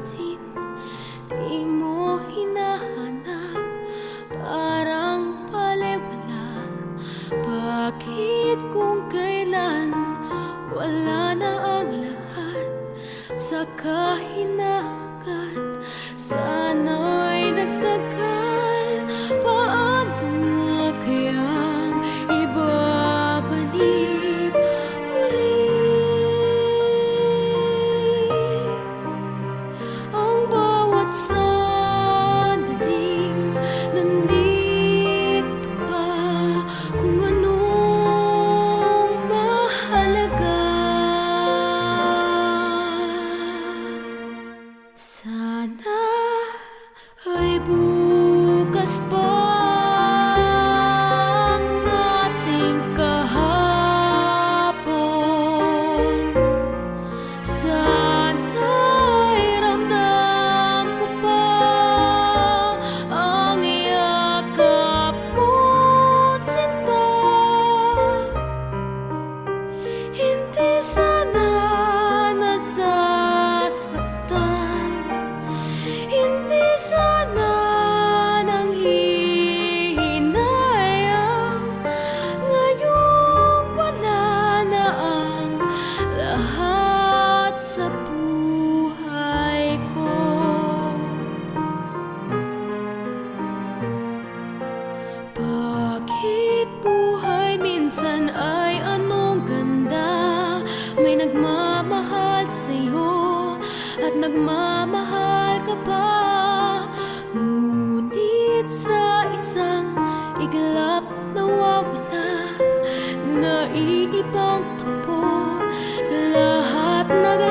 pansin, di mo hinahanap, parang balewala. Bakit kung kailan wala na ang lahat, saka hinahagat, sana'y nagtagal. Paano nga kayang ibabalik muli ang bawat sandaling nandito pa, kung anong mahalaga. Sana ay bukas pa ang ating kahapon. Sana'y ramdam ko pa ang yakap mo, sinta. Hindi sana nasasaktan, hindi sana nang hihinayang. Ngayong wala na ang lahat sa buhay ko. Bakit buhay minsan ay anong ganda? May nagmamahal sa'yo at nagmamahal ka pa. Ngunit sa isang iglap nawawala, naiibang takbo, lahat nag